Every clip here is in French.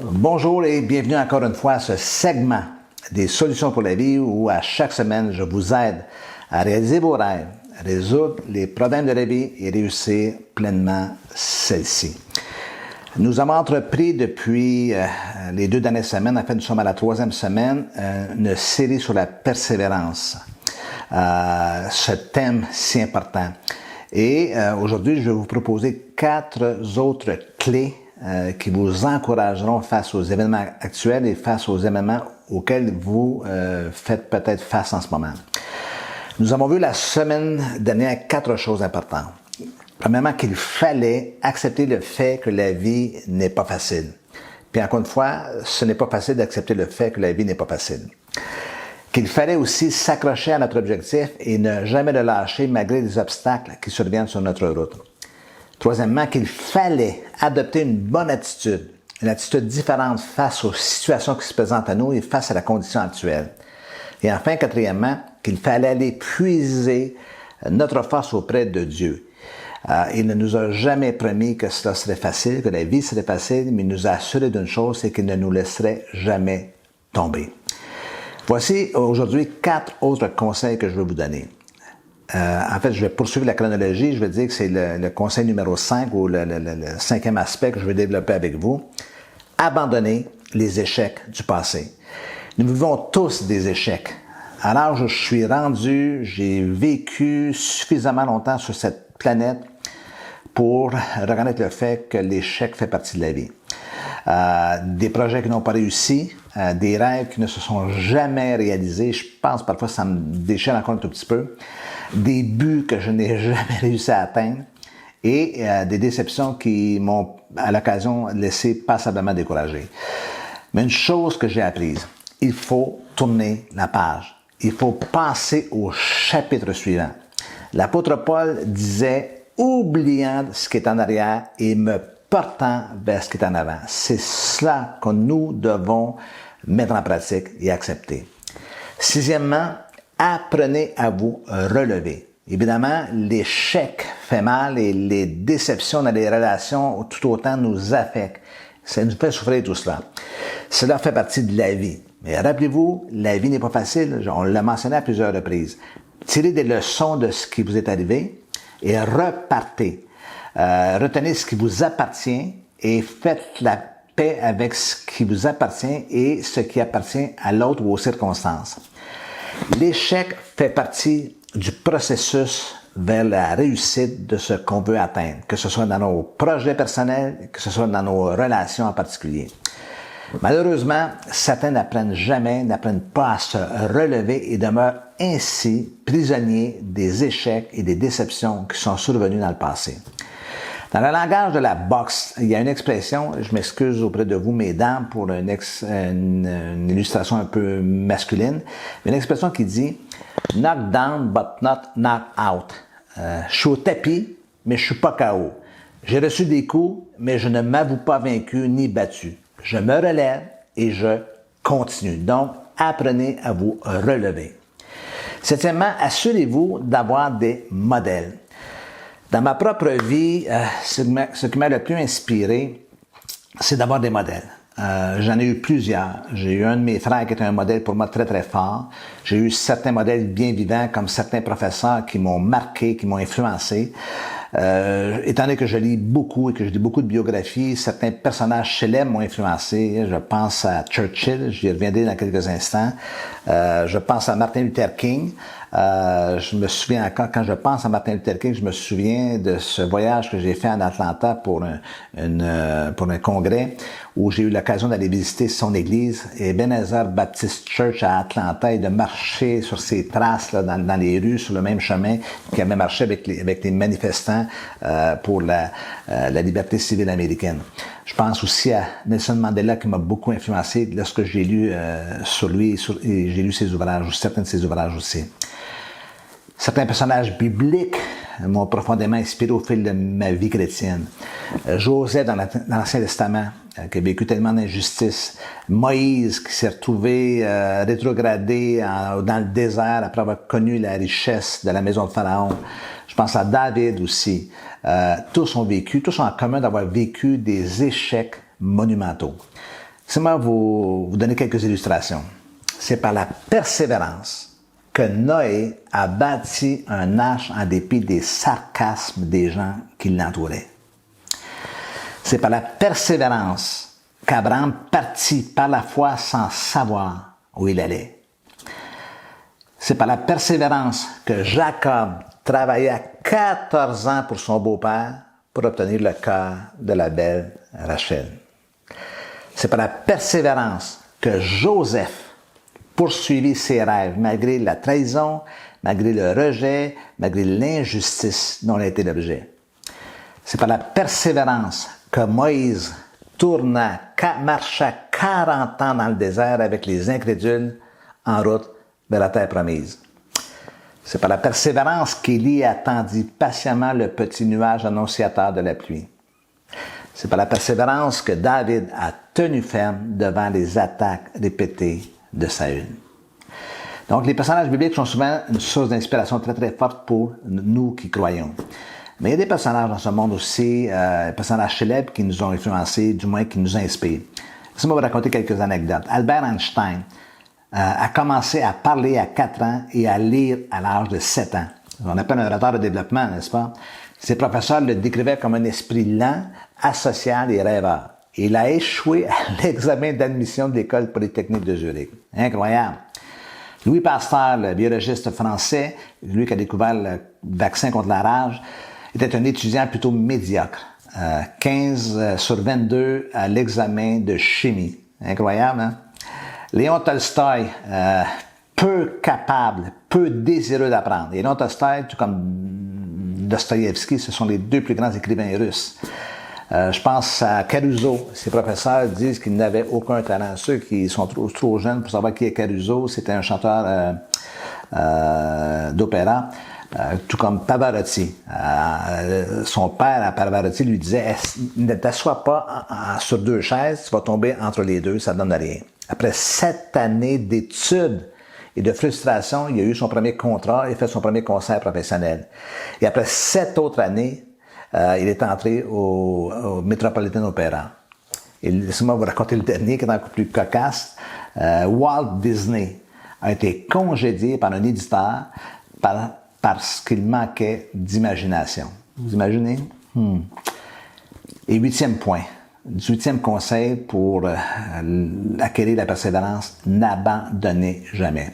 Bonjour et bienvenue encore une fois à ce segment des solutions pour la vie où à chaque semaine, je vous aide à réaliser vos rêves, résoudre les problèmes de la vie et réussir pleinement celle-ci. Nous avons entrepris depuis les 2 dernières semaines, en fait nous sommes à la 3e semaine, une série sur la persévérance, ce thème si important. Et aujourd'hui, je vais vous proposer 4 autres clés qui vous encourageront face aux événements actuels et face aux événements auxquels vous faites peut-être face en ce moment. Nous avons vu la semaine dernière 4 choses importantes. Premièrement, qu'il fallait accepter le fait que la vie n'est pas facile. Puis encore une fois, ce n'est pas facile d'accepter le fait que la vie n'est pas facile. Qu'il fallait aussi s'accrocher à notre objectif et ne jamais le lâcher malgré les obstacles qui surviennent sur notre route. Troisièmement, qu'il fallait adopter une bonne attitude, une attitude différente face aux situations qui se présentent à nous et face à la condition actuelle. Et enfin, quatrièmement, qu'il fallait aller puiser notre force auprès de Dieu. Il ne nous a jamais promis que cela serait facile, que la vie serait facile, mais il nous a assuré d'une chose, c'est qu'il ne nous laisserait jamais tomber. Voici aujourd'hui 4 autres conseils que je veux vous donner. En fait, je vais poursuivre la chronologie. Je vais dire que c'est le conseil numéro 5 ou le 5e aspect que je vais développer avec vous. Abandonner les échecs du passé. Nous vivons tous des échecs. À l'âge où je suis rendu, j'ai vécu suffisamment longtemps sur cette planète pour reconnaître le fait que l'échec fait partie de la vie. Des projets qui n'ont pas réussi, des rêves qui ne se sont jamais réalisés. Je pense parfois ça me déchire encore un tout petit peu. Des buts que je n'ai jamais réussi à atteindre et des déceptions qui m'ont à l'occasion laissé passablement découragé. Mais une chose que j'ai apprise, il faut tourner la page. Il faut passer au chapitre suivant. L'apôtre Paul disait « oubliant ce qui est en arrière et me portant vers ce qui est en avant ». C'est cela que nous devons mettre en pratique et accepter. Sixièmement, apprenez à vous relever. Évidemment, l'échec fait mal et les déceptions dans les relations tout autant nous affectent. Ça nous fait souffrir tout cela. Cela fait partie de la vie. Mais rappelez-vous, la vie n'est pas facile. On l'a mentionné à plusieurs reprises. Tirez des leçons de ce qui vous est arrivé et repartez. Retenez ce qui vous appartient et faites la paix avec ce qui vous appartient et ce qui appartient à l'autre ou aux circonstances. L'échec fait partie du processus vers la réussite de ce qu'on veut atteindre, que ce soit dans nos projets personnels, que ce soit dans nos relations en particulier. Malheureusement, certains n'apprennent pas à se relever et demeurent ainsi prisonniers des échecs et des déceptions qui sont survenus dans le passé. Dans le langage de la boxe, il y a une expression, je m'excuse auprès de vous, mesdames, pour une illustration un peu masculine, une expression qui dit « knock down but not knock out ». Je suis au tapis, mais je suis pas KO. J'ai reçu des coups, mais je ne m'avoue pas vaincu ni battu. Je me relève et je continue. Donc, apprenez à vous relever. Septièmement, assurez-vous d'avoir des modèles. Dans ma propre vie, ce qui m'a le plus inspiré, c'est d'avoir des modèles. J'en ai eu plusieurs. J'ai eu un de mes frères qui était un modèle pour moi très très fort. J'ai eu certains modèles bien vivants comme certains professeurs qui m'ont marqué, qui m'ont influencé. Étant donné que je lis beaucoup et que je lis beaucoup de biographies, certains personnages célèbres m'ont influencé. Je pense à Churchill, j'y reviendrai dans quelques instants. Je pense à Martin Luther King. Je me souviens encore, quand je pense à Martin Luther King, je me souviens de ce voyage que j'ai fait en Atlanta pour un congrès où j'ai eu l'occasion d'aller visiter son église, Ebenezer Baptist Church à Atlanta, et de marcher sur ses traces là, dans les rues, sur le même chemin qu'il avait marché avec les manifestants pour la liberté civile américaine. Je pense aussi à Nelson Mandela qui m'a beaucoup influencé lorsque j'ai lu sur lui, et j'ai lu ses ouvrages, ou certains de ses ouvrages aussi. Certains personnages bibliques m'ont profondément inspiré au fil de ma vie chrétienne. Joseph dans l'Ancien Testament, qui a vécu tellement d'injustice. Moïse, qui s'est retrouvé rétrogradé dans le désert après avoir connu la richesse de la maison de Pharaon. Je pense à David aussi. Tous ont en commun d'avoir vécu des échecs monumentaux. Laissez-moi vous donner quelques illustrations. C'est par la persévérance que Noé a bâti un arche en dépit des sarcasmes des gens qui l'entouraient. C'est par la persévérance qu'Abraham partit par la foi sans savoir où il allait. C'est par la persévérance que Jacob travailla 14 ans pour son beau-père pour obtenir le cœur de la belle Rachel. C'est par la persévérance que Joseph poursuivit ses rêves malgré la trahison, malgré le rejet, malgré l'injustice dont il a été l'objet. C'est par la persévérance que Moïse marcha 40 ans dans le désert avec les incrédules en route vers la terre promise. C'est par la persévérance qu'Élie attendit patiemment le petit nuage annonciateur de la pluie. C'est par la persévérance que David a tenu ferme devant les attaques répétées de Saül. Donc, les personnages bibliques sont souvent une source d'inspiration très, très forte pour nous qui croyons. Mais il y a des personnages dans ce monde aussi, des personnages célèbres qui nous ont influencés, du moins qui nous inspirent. Laissez-moi vous raconter quelques anecdotes. Albert Einstein a commencé à parler à 4 ans et à lire à l'âge de 7 ans. On appelle un retard de développement, n'est-ce pas? Ses professeurs le décrivaient comme un esprit lent, asocial et rêveur. Il a échoué à l'examen d'admission de l'École polytechnique de Zurich. Incroyable. Louis Pasteur, le biologiste français, lui qui a découvert le vaccin contre la rage, était un étudiant plutôt médiocre. 15 sur 22 à l'examen de chimie. Incroyable, hein? Léon Tolstoï, peu capable, peu désireux d'apprendre. Et Léon Tolstoï, tout comme Dostoïevski, ce sont les deux plus grands écrivains russes. Je pense à Caruso. Ses professeurs disent qu'il n'avait aucun talent. Ceux qui sont trop jeunes pour savoir qui est Caruso, c'était un chanteur d'opéra, tout comme Pavarotti. Son père, Pavarotti, lui disait « Ne t'assois pas sur deux chaises, tu vas tomber entre les deux, ça ne donne rien. » Après 7 années d'études et de frustration, il a eu son premier contrat et fait son premier concert professionnel. Et après 7 autres années, il est entré au Metropolitan Opera. Et laissez-moi vous raconter le dernier, qui est encore plus cocasse. Walt Disney a été congédié par un éditeur parce qu'il manquait d'imagination. Vous imaginez? Et 8e point. 18e conseil pour acquérir la persévérance, n'abandonnez jamais.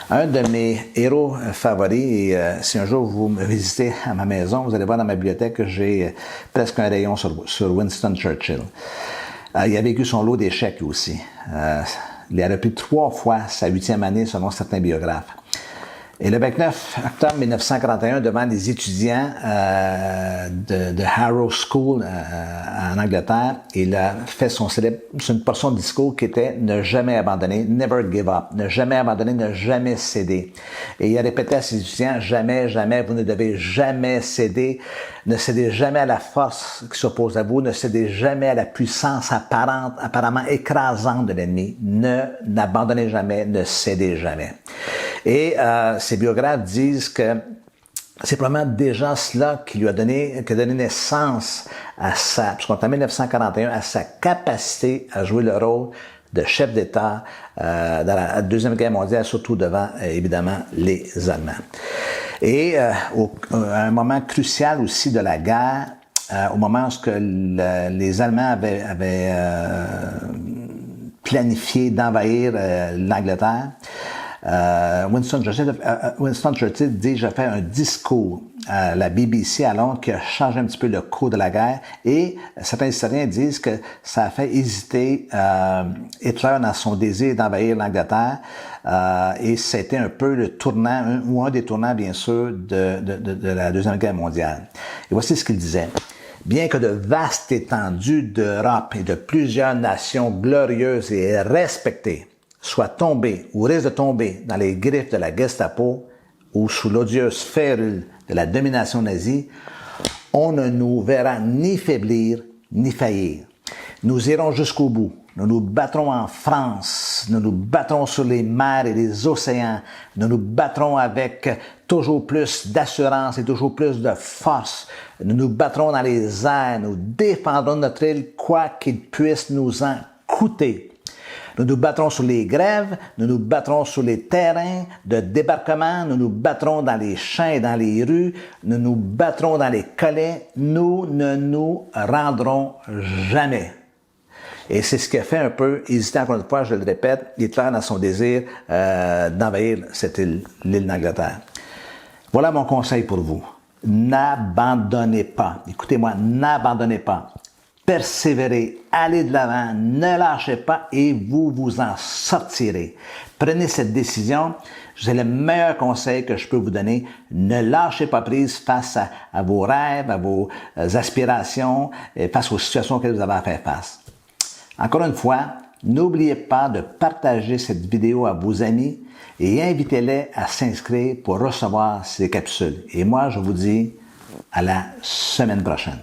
Un de mes héros favoris, et si un jour vous me visitez à ma maison, vous allez voir dans ma bibliothèque que j'ai presque un rayon sur Winston Churchill. Il a vécu son lot d'échecs aussi. Il a repris 3 fois sa 8e année selon certains biographes. Et le 29 octobre 1941, devant les étudiants de Harrow School en Angleterre, il a fait une portion de discours qui était « Ne jamais abandonner, never give up », ne jamais abandonner, ne jamais céder. Et il a répété à ses étudiants « Jamais, jamais, vous ne devez jamais céder, ne cédez jamais à la force qui s'oppose à vous, ne cédez jamais à la puissance apparemment écrasante de l'ennemi, n'abandonnez jamais, ne cédez jamais ». Et ses biographes disent que c'est probablement déjà cela qui lui a donné naissance à parce qu'on est en 1941, à sa capacité à jouer le rôle de chef d'État dans la Deuxième Guerre mondiale, surtout devant, évidemment, les Allemands. Et à un moment crucial aussi de la guerre, au moment où les Allemands avaient planifié d'envahir l'Angleterre, Winston Churchill dit « Je fais un discours à la BBC à Londres qui a changé un petit peu le cours de la guerre et certains historiens disent que ça a fait hésiter Hitler dans son désir d'envahir l'Angleterre et c'était un peu le tournant, ou un des tournants bien sûr de la Deuxième Guerre mondiale. Et voici ce qu'il disait. Bien que de vastes étendues d'Europe et de plusieurs nations glorieuses et respectées soit tombé ou risque de tomber dans les griffes de la Gestapo ou sous l'odieuse férule de la domination nazie, on ne nous verra ni faiblir ni faillir. Nous irons jusqu'au bout. Nous nous battrons en France. Nous nous battrons sur les mers et les océans. Nous nous battrons avec toujours plus d'assurance et toujours plus de force. Nous nous battrons dans les airs. Nous défendrons notre île, quoi qu'il puisse nous en coûter. Nous nous battrons sur les grèves, nous nous battrons sur les terrains de débarquement, nous nous battrons dans les champs et dans les rues, nous nous battrons dans les collets, nous ne nous rendrons jamais. Et c'est ce qui a fait un peu hésiter, encore une fois, je le répète, Hitler dans son désir d'envahir cette île, l'île d'Angleterre. Voilà mon conseil pour vous. N'abandonnez pas. Écoutez-moi, n'abandonnez pas. Persévérez, allez de l'avant, ne lâchez pas et vous vous en sortirez. Prenez cette décision. C'est le meilleur conseil que je peux vous donner. Ne lâchez pas prise face à vos rêves, à vos aspirations, et face aux situations auxquelles vous avez à faire face. Encore une fois, n'oubliez pas de partager cette vidéo à vos amis et invitez-les à s'inscrire pour recevoir ces capsules. Et moi, je vous dis à la semaine prochaine.